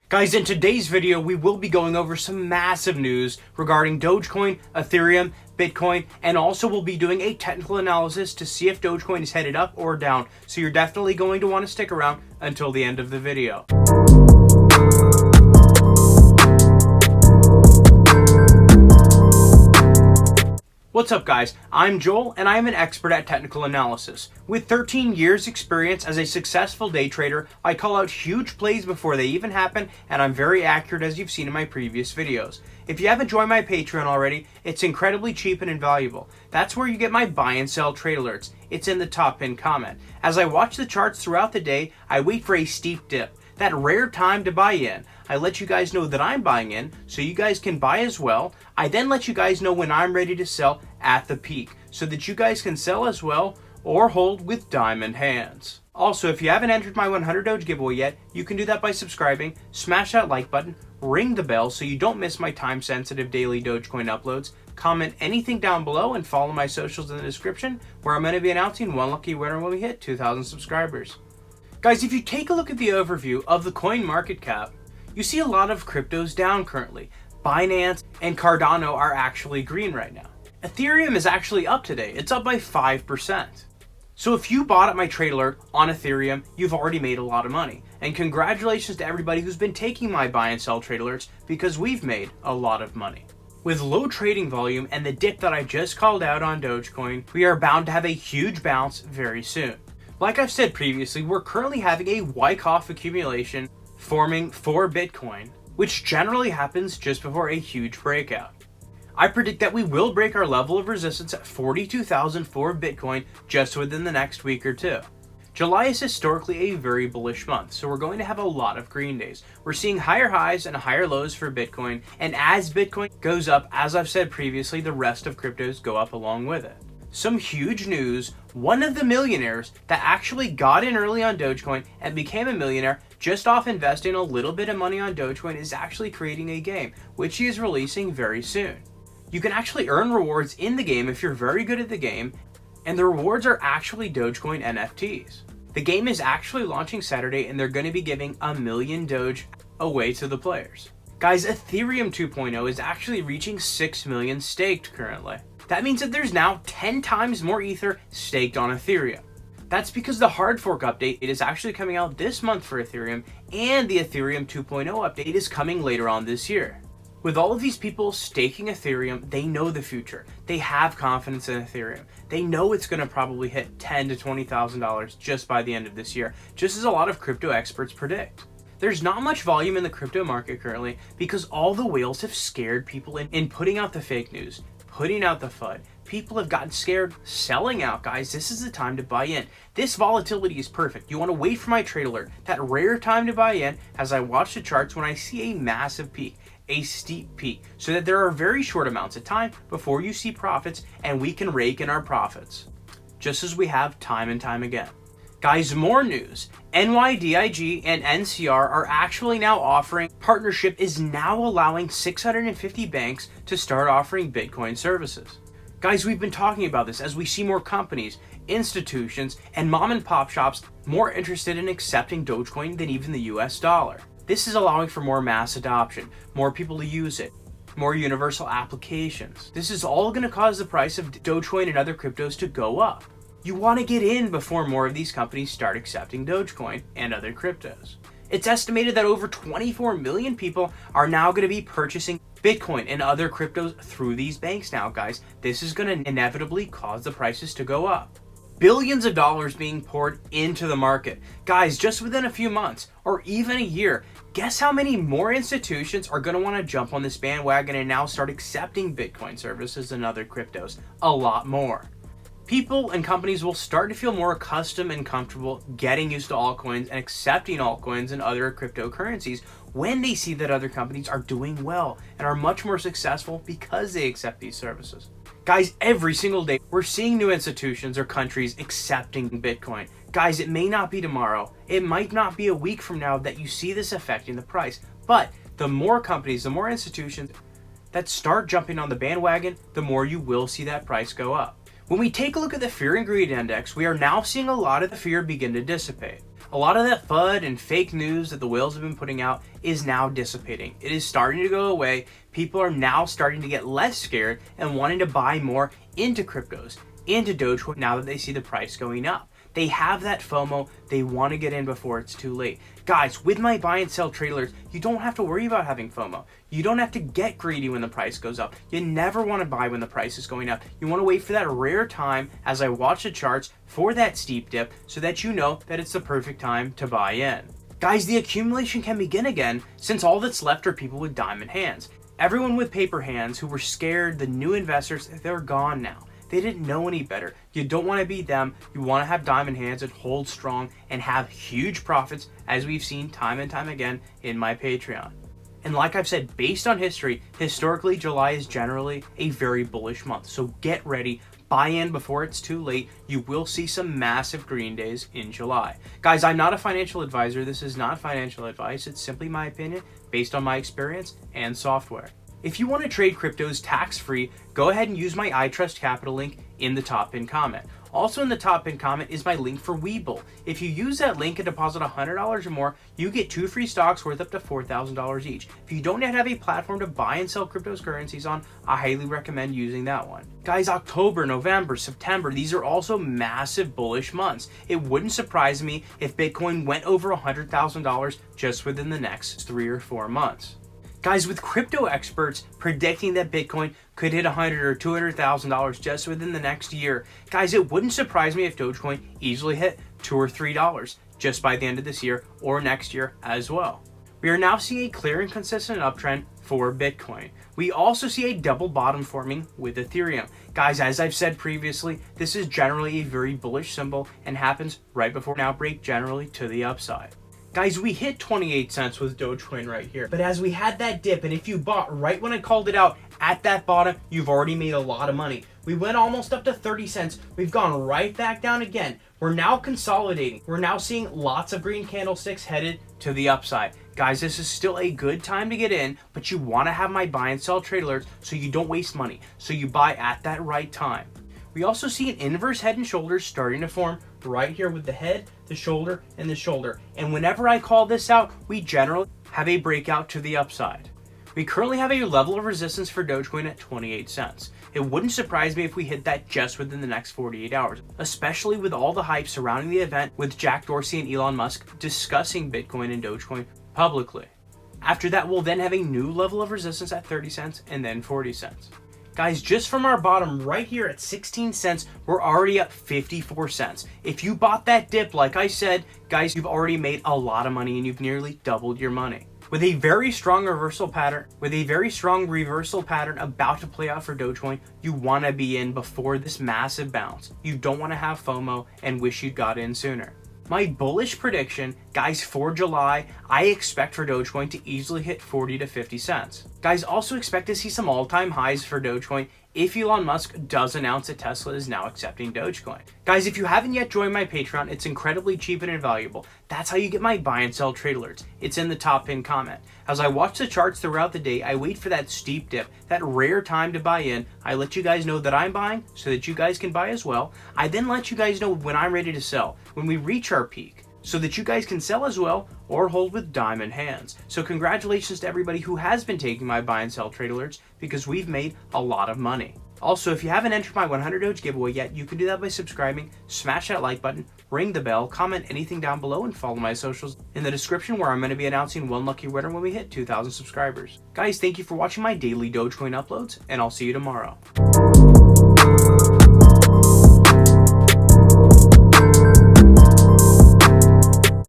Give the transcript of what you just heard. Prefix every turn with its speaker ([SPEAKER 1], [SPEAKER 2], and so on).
[SPEAKER 1] Guys, in today's video, we will be going over some massive news regarding Dogecoin, Ethereum, Bitcoin, and also we'll be doing a technical analysis to see if Dogecoin is headed up or down. So you're definitely going to want to stick around until the end of the video. What's up guys, I'm Joel and I'm an expert at technical analysis. With 13 years experience as a successful day trader, I call out huge plays before they even happen and I'm very accurate as you've seen in my previous videos. If you haven't joined my Patreon already, it's incredibly cheap and invaluable. That's where you get my buy and sell trade alerts. It's in the top pinned comment. As I watch the charts throughout the day, I wait for a steep dip. That rare time to buy in. I let you guys know that I'm buying in so you guys can buy as well. I then let you guys know when I'm ready to sell at the peak so that you guys can sell as well or hold with diamond hands. Also, if you haven't entered my 100 Doge giveaway yet, you can do that by subscribing, smash that like button, ring the bell so you don't miss my time-sensitive daily Dogecoin uploads, comment anything down below, and follow my socials in the description where I'm going to be announcing one lucky winner when we hit 2,000 subscribers. Guys, if you take a look at the overview of the coin market cap, you see a lot of cryptos down currently. Binance and Cardano are actually green right now. Ethereum is actually up today. It's up by 5%. So if you bought at my trade alert on Ethereum, you've already made a lot of money. And congratulations to everybody who's been taking my buy and sell trade alerts because we've made a lot of money. With low trading volume and the dip that I just called out on Dogecoin, we are bound to have a huge bounce very soon. Like I've said previously, we're currently having a Wyckoff accumulation forming for Bitcoin, which generally happens just before a huge breakout. I predict that we will break our level of resistance at 42,000 for Bitcoin just within the next week or two. July is historically a very bullish month, so we're going to have a lot of green days. We're seeing higher highs and higher lows for Bitcoin, and as Bitcoin goes up, as I've said previously, the rest of cryptos go up along with it. Some huge news, one of the millionaires that actually got in early on Dogecoin and became a millionaire just off investing a little bit of money on Dogecoin is actually creating a game, which he is releasing very soon. You can actually earn rewards in the game if you're very good at the game, and the rewards are actually Dogecoin NFTs. The game is actually launching Saturday and they're going to be giving 1 million Doge away to the players. Guys, Ethereum 2.0 is actually reaching 6 million staked currently. That means that there's now 10 times more Ether staked on Ethereum. That's because the hard fork update is actually coming out this month for Ethereum, and the Ethereum 2.0 update is coming later on this year. With all of these people staking Ethereum, they know the future. They have confidence in Ethereum. They know it's going to probably hit $10,000 to $20,000 just by the end of this year, just as a lot of crypto experts predict. There's not much volume in the crypto market currently because all the whales have scared people in putting out the fake news, putting out the FUD. People have gotten scared selling out, guys. This is the time to buy in. This volatility is perfect. You want to wait for my trade alert, that rare time to buy in as I watch the charts when I see a massive peak, a steep peak, so that there are very short amounts of time before you see profits and we can rake in our profits, just as we have time and time again. Guys, more news. NYDIG and NCR are actually now offering, partnership is now allowing 650 banks to start offering Bitcoin services. Guys, we've been talking about this as we see more companies, institutions, and mom and pop shops more interested in accepting Dogecoin than even the US dollar. This is allowing for more mass adoption, more people to use it, more universal applications. This is all going to cause the price of Dogecoin and other cryptos to go up. You want to get in before more of these companies start accepting Dogecoin and other cryptos. It's estimated that over 24 million people are now going to be purchasing Bitcoin and other cryptos through these banks now, guys. This is going to inevitably cause the prices to go up. Billions of dollars being poured into the market. Guys, just within a few months or even a year, guess how many more institutions are going to want to jump on this bandwagon and now start accepting Bitcoin services and other cryptos? A lot more. People and companies will start to feel more accustomed and comfortable getting used to altcoins and accepting altcoins and other cryptocurrencies when they see that other companies are doing well and are much more successful because they accept these services. Guys, every single day we're seeing new institutions or countries accepting Bitcoin. Guys, it may not be tomorrow. It might not be a week from now that you see this affecting the price. But the more companies, the more institutions that start jumping on the bandwagon, the more you will see that price go up. When we take a look at the Fear and Greed Index, we are now seeing a lot of the fear begin to dissipate. A lot of that FUD and fake news that the whales have been putting out is now dissipating. It is starting to go away. People are now starting to get less scared and wanting to buy more into cryptos, into Dogecoin, now that they see the price going up. They have that FOMO. They want to get in before it's too late. Guys, with my buy and sell trade alerts, you don't have to worry about having FOMO. You don't have to get greedy when the price goes up. You never want to buy when the price is going up. You want to wait for that rare time as I watch the charts for that steep dip so that you know that it's the perfect time to buy in. Guys, the accumulation can begin again since all that's left are people with diamond hands. Everyone with paper hands who were scared, the new investors, they're gone now. They didn't know any better. You don't want to be them. You want to have diamond hands and hold strong and have huge profits, as we've seen time and time again in my Patreon. And like I've said, based on history, historically July is generally a very bullish month. So get ready, buy in before it's too late. You will see some massive green days in July. Guys, I'm not a financial advisor. This is not financial advice. It's simply my opinion based on my experience and software. If you want to trade cryptos tax-free, go ahead and use my iTrustCapital link in the top pinned comment. Also in the top pinned comment is my link for Webull. If you use that link and deposit $100 or more, you get 2 free stocks worth up to $4,000 each. If you don't yet have a platform to buy and sell cryptocurrencies on, I highly recommend using that one. Guys, October, November, September, these are also massive bullish months. It wouldn't surprise me if Bitcoin went over $100,000 just within the next 3 or 4 months. Guys, with crypto experts predicting that Bitcoin could hit $100,000 or $200,000 just within the next year, guys, it wouldn't surprise me if Dogecoin easily hit $2 or $3 just by the end of this year or next year as well. We are now seeing a clear and consistent uptrend for Bitcoin. We also see a double bottom forming with Ethereum. Guys, as I've said previously, this is generally a very bullish symbol and happens right before an outbreak, generally to the upside. Guys, we hit 28 cents with Dogecoin right here. But as we had that dip, and if you bought right when I called it out at that bottom, you've already made a lot of money. We went almost up to 30 cents. We've gone right back down again. We're now consolidating. We're now seeing lots of green candlesticks headed to the upside. Guys, this is still a good time to get in, but you want to have my buy and sell trade alerts so you don't waste money. So you buy at that right time. We also see an inverse head and shoulders starting to form right here with the head, the shoulder, and the shoulder. And whenever I call this out, we generally have a breakout to the upside. We currently have a level of resistance for Dogecoin at 28 cents. It wouldn't surprise me if we hit that just within the next 48 hours, especially with all the hype surrounding the event with Jack Dorsey and Elon Musk discussing Bitcoin and Dogecoin publicly. After that, we'll then have a new level of resistance at 30 cents and then 40 cents. Guys, just from our bottom right here at 16 cents, we're already up 54 cents. If you bought that dip, like I said, guys, you've already made a lot of money and you've nearly doubled your money. With a very strong reversal pattern, about to play out for Dogecoin, you want to be in before this massive bounce. You don't want to have FOMO and wish you got in sooner. My bullish prediction, guys, for July, I expect for Dogecoin to easily hit 40 to 50 cents. Guys, also expect to see some all-time highs for Dogecoin if Elon Musk does announce that Tesla is now accepting Dogecoin. Guys, if you haven't yet joined my Patreon, it's incredibly cheap and invaluable. That's how you get my buy and sell trade alerts. It's in the top pinned comment. As I watch the charts throughout the day, I wait for that steep dip, that rare time to buy in. I let you guys know that I'm buying so that you guys can buy as well. I then let you guys know when I'm ready to sell, when we reach our peak, so that you guys can sell as well or hold with diamond hands. So congratulations to everybody who has been taking my buy and sell trade alerts, because we've made a lot of money. Also, if you haven't entered my 100 Doge giveaway yet, you can do that by subscribing, smash that like button, ring the bell, comment anything down below, and follow my socials in the description, where I'm going to be announcing one lucky winner when we hit 2,000 subscribers. Guys, thank you for watching my daily Dogecoin uploads, and I'll see you tomorrow.